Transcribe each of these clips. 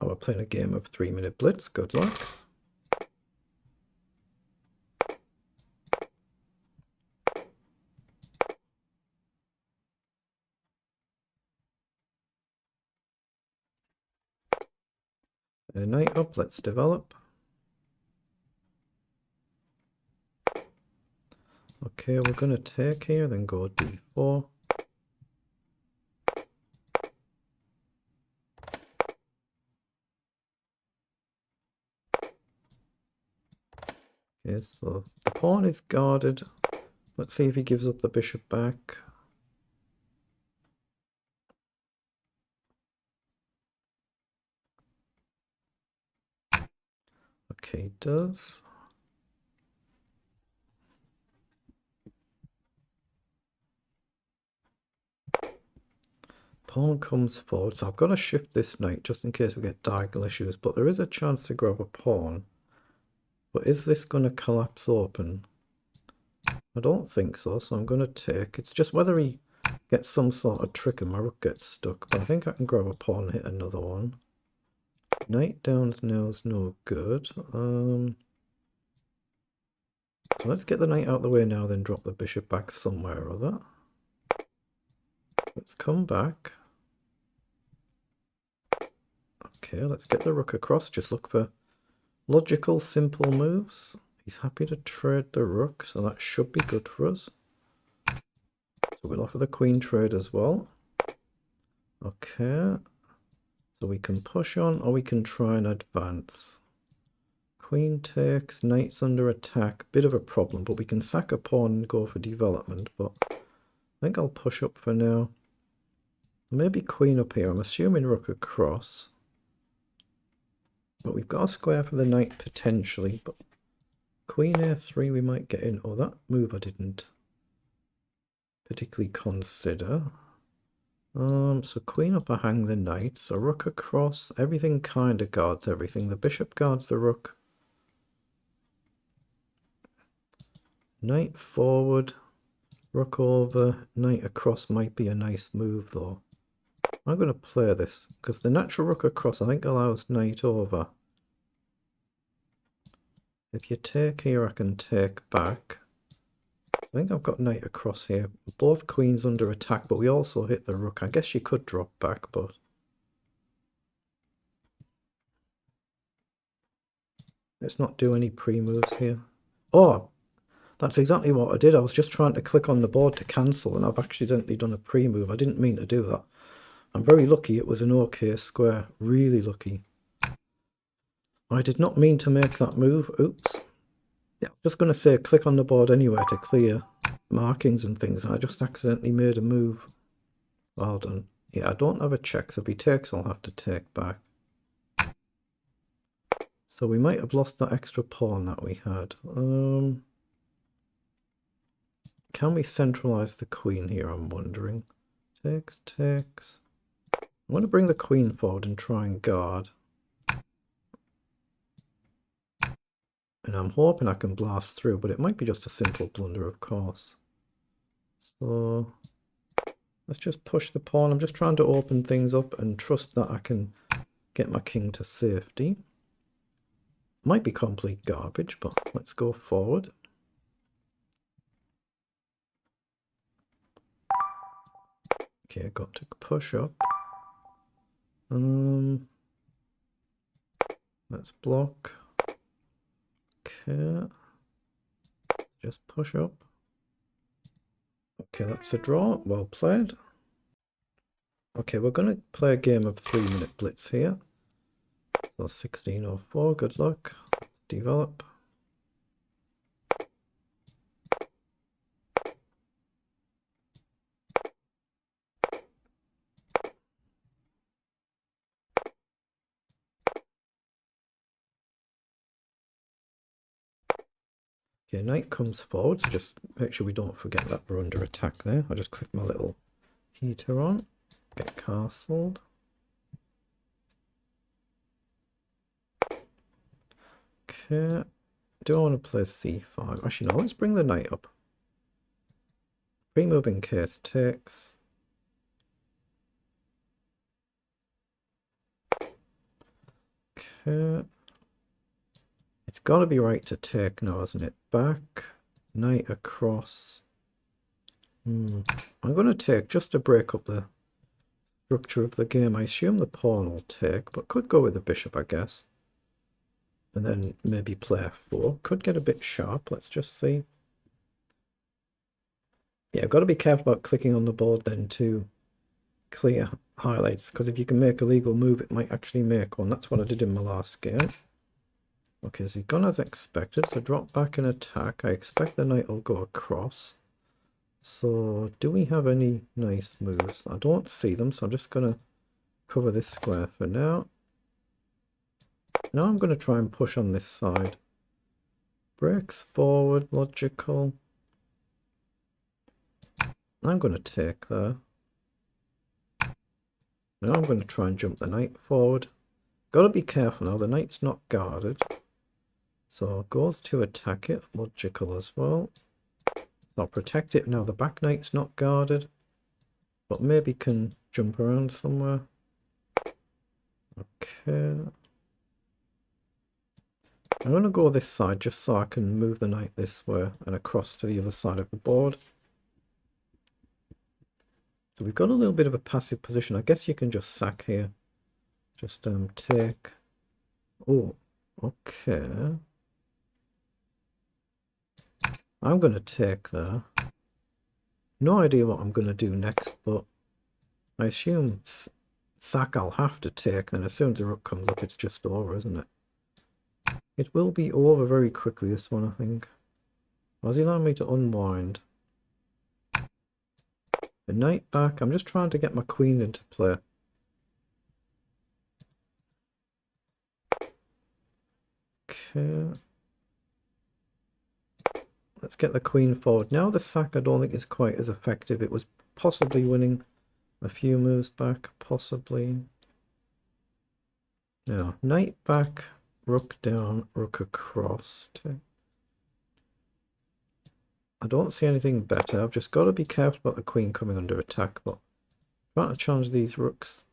Oh, we're playing a game of 3-minute blitz. Good luck. Knight up, let's develop. Okay, we're going to take here, then go d4. Okay, so the pawn is guarded. Let's see if he gives up the bishop back. Okay, he does. Pawn comes forward, so I've got to shift this knight just in case we get diagonal issues, but there is a chance to grab a pawn. But is this going to collapse open? I don't think so, so I'm going to take. It's just whether he gets some sort of trick and my rook gets stuck, but I think I can grab a pawn and hit another one. Knight down now is no good. So let's get the knight out of the way now, then drop the bishop back somewhere or other. Let's come back. Okay, let's get the rook across. Just look for logical, simple moves. He's happy to trade the rook, so that should be good for us. So we'll offer the queen trade as well. Okay. So we can push on, or we can try and advance. Queen takes, knight's under attack. Bit of a problem, but we can sack a pawn and go for development. But I think I'll push up for now. Maybe queen up here. I'm assuming rook across. But we've got a square for the knight potentially. But queen a3 we might get in. Oh, that move I didn't particularly consider. So queen up, I hang the knight. So rook across. Everything kind of guards everything. The bishop guards the rook. Knight forward. Rook over. Knight across might be a nice move though. I'm going to play this because the natural rook across I think allows knight over. If you take here, I can take back. I think I've got knight across here. Both queens under attack, but we also hit the rook. I guess you could drop back, but let's not do any pre-moves here. Oh, that's exactly what I did. I was just trying to click on the board to cancel, and I've accidentally done a pre-move. I didn't mean to do that. I'm very lucky it was an okay square. Really lucky. I did not mean to make that move. Oops. Yeah, I'm just going to say click on the board anyway to clear markings and things. I just accidentally made a move. Well done. Yeah, I don't have a check, so if he takes, I'll have to take back. So we might have lost that extra pawn that we had. Can we centralize the queen here, I'm wondering. Takes, takes. I want to bring the queen forward and try and guard. And I'm hoping I can blast through, but it might be just a simple blunder, of course. So let's just push the pawn. I'm just trying to open things up and trust that I can get my king to safety. Might be complete garbage, but let's go forward. Okay, got to push up. Let's block. Okay. Just push up. Okay, that's a draw. Well played. Okay, we're going to play a game of 3-minute blitz here. So 1604, good luck. Develop. Okay, knight comes forward, so just make sure we don't forget that we're under attack there. I'll just click my little heater on, get castled. Okay, do I want to play c5? Actually, no, let's bring the knight up. Free move in case takes. Okay. It's got to be right to take now, isn't it? Back, knight across. I'm going to take just to break up the structure of the game. I assume the pawn will take, but could go with the bishop, I guess. And then maybe play f4. Could get a bit sharp. Let's just see. Yeah, I've got to be careful about clicking on the board then to clear highlights, because if you can make a legal move, it might actually make one. That's what I did in my last game. Okay, so he's gone as expected, so drop back and attack. I expect the knight will go across. So do we have any nice moves? I don't see them, so I'm just going to cover this square for now. Now I'm going to try and push on this side. Breaks forward, logical. I'm going to take there. Now I'm going to try and jump the knight forward. Got to be careful now, the knight's not guarded. So goes to attack it, logical as well. I'll protect it now, the back knight's not guarded. But maybe can jump around somewhere. Okay. I'm going to go this side just so I can move the knight this way and across to the other side of the board. So we've got a little bit of a passive position. I guess you can just sack here. Just take. Oh, okay. I'm going to take there. No idea what I'm going to do next, but I assume sack I'll have to take. Then as soon as the rook comes up, it's just over, isn't it? It will be over very quickly, this one, I think. Was he allowing me to unwind? The knight back. I'm just trying to get my queen into play. Okay. Let's get the queen forward. Now the sack I don't think is quite as effective. It was possibly winning a few moves back, possibly. Now, knight back, rook down, rook across. I don't see anything better. I've just got to be careful about the queen coming under attack, but I'm trying to challenge these rooks.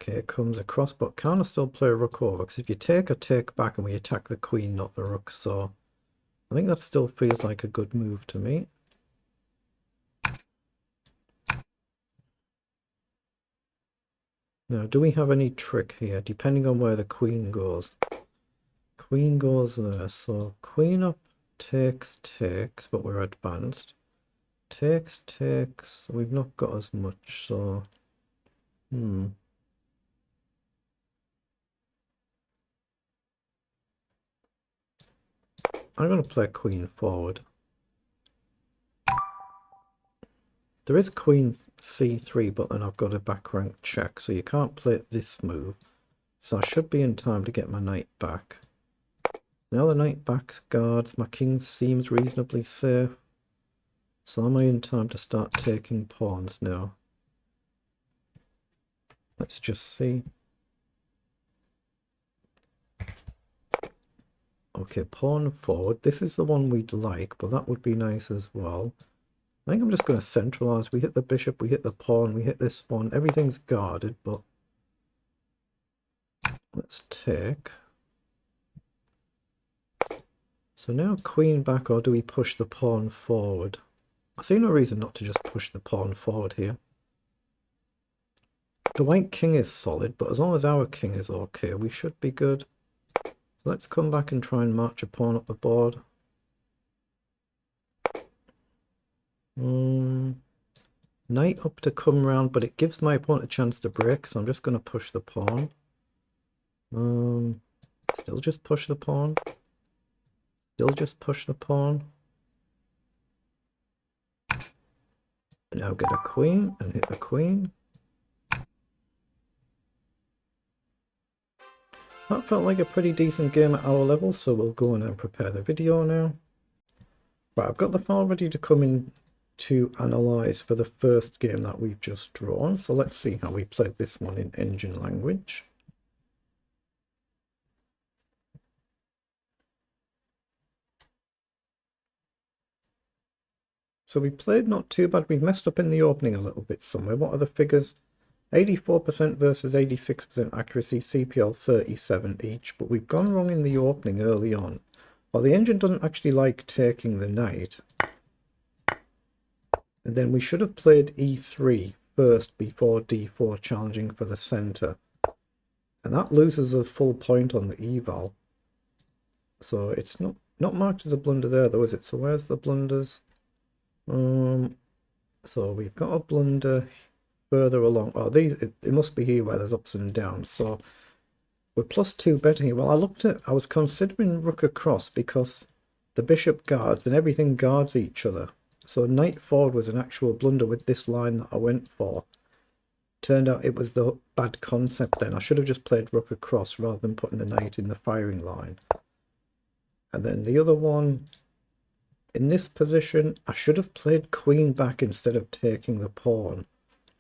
Okay, it comes across, but can I still play a rook over? Because if you take back and we attack the queen, not the rook, so I think that still feels like a good move to me. Now, do we have any trick here, depending on where the queen goes? Queen goes there, so queen up, takes, but we're advanced. Takes, we've not got as much, so... I'm going to play queen forward. There is queen c3, but then I've got a back rank check, so you can't play this move. So I should be in time to get my knight back. Now the knight back guards, my king seems reasonably safe. So am I in time to start taking pawns now? Let's just see. Okay, pawn forward. This is the one we'd like, but that would be nice as well. I think I'm just going to centralize. We hit the bishop, we hit the pawn, we hit this one. Everything's guarded, but let's take. So now queen back, or do we push the pawn forward? I see no reason not to just push the pawn forward here. The white king is solid, but as long as our king is okay, we should be good. So let's come back and try and march a pawn up the board. Knight up to come round, but it gives my opponent a chance to break, so I'm just going to push the pawn. Still just push the pawn. Still just push the pawn. Now get a queen and hit the queen. That felt like a pretty decent game at our level, so we'll go in and prepare the video now. Right, I've got the file ready to come in to analyze for the first game that we've just drawn. So let's see how we played this one in engine language. So we played not too bad. We messed up in the opening a little bit somewhere. What are the figures? 84% versus 86% accuracy, CPL 37 each. But we've gone wrong in the opening early on. Well, the engine doesn't actually like taking the knight. And then we should have played e3 first before d4 challenging for the center. And that loses a full point on the eval. So it's not marked as a blunder there though, is it? So where's the blunders? So we've got a blunder further along. Oh, it must be here where there's ups and downs. So we're +2 betting here. Well, I was considering rook across because the bishop guards and everything guards each other. So knight forward was an actual blunder with this line that I went for. Turned out it was the bad concept then. I should have just played rook across rather than putting the knight in the firing line. And then the other one, in this position, I should have played queen back instead of taking the pawn.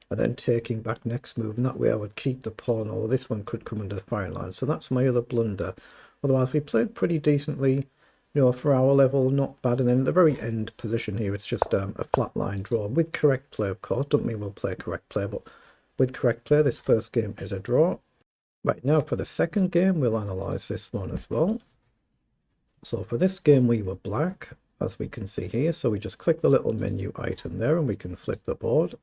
And then taking back next move, and that way I would keep the pawn, or this one could come under the firing line. So that's my other blunder. Otherwise, we played pretty decently, you know, for our level, not bad. And then at the very end position here, it's just a flat line draw with correct play, of course. Don't mean we'll play correct play, but with correct play, this first game is a draw. Right, now for the second game, we'll analyse this one as well. So for this game, we were black, as we can see here. So we just click the little menu item there, and we can flip the board.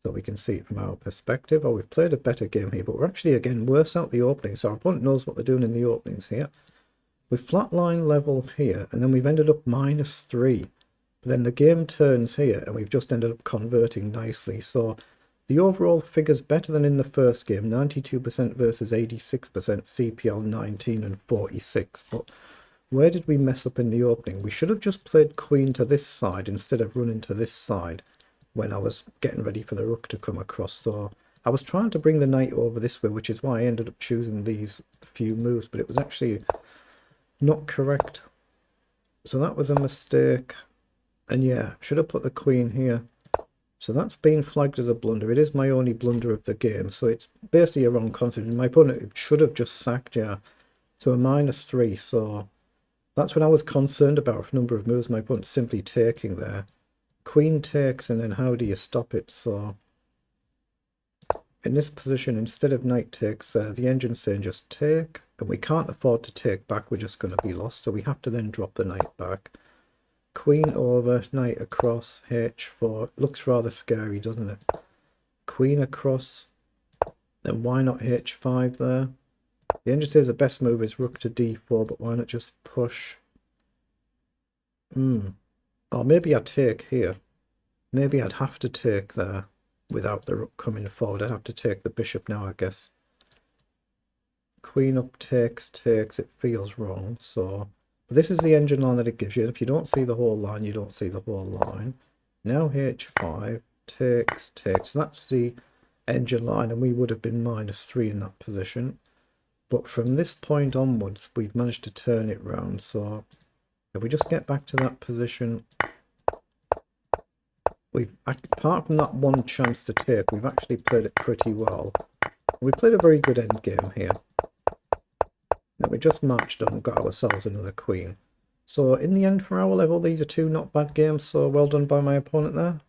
So we can see it from our perspective. Oh, we've played a better game here, but we're actually, again, worse out the opening. So our opponent knows what they're doing in the openings here. We've flatline level here, and then we've ended up -3. But then the game turns here, and we've just ended up converting nicely. So the overall figure's better than in the first game, 92% versus 86%, CPL 19 and 46. But where did we mess up in the opening? We should have just played queen to this side instead of running to this side when I was getting ready for the rook to come across. So I was trying to bring the knight over this way, which is why I ended up choosing these few moves, but it was actually not correct. So that was a mistake. And yeah, should have put the queen here. So that's been flagged as a blunder. It is my only blunder of the game. So it's basically a wrong concept. My opponent should have just sacked, yeah. So a -3. So that's what I was concerned about for a number of moves. My opponent simply taking there. Queen takes, and then how do you stop it? So in this position, instead of knight takes, the engine's saying just take. And we can't afford to take back. We're just going to be lost. So we have to then drop the knight back. Queen over, knight across, h4. Looks rather scary, doesn't it? Queen across. Then why not h5 there? The engine says the best move is rook to d4, but why not just push? Or maybe I'd take here. Maybe I'd have to take there without the rook coming forward. I'd have to take the bishop now, I guess. Queen up takes. It feels wrong. So but this is the engine line that it gives you. If you don't see the whole line, you don't see the whole line. Now h5 takes. That's the engine line, and we would have been -3 in that position. But from this point onwards, we've managed to turn it round. So if we just get back to that position, we've, apart from that one chance to take, we've actually played it pretty well. We played a very good end game here. Now we just marched on and got ourselves another queen. So in the end, for our level, these are two not bad games. So well done by my opponent there.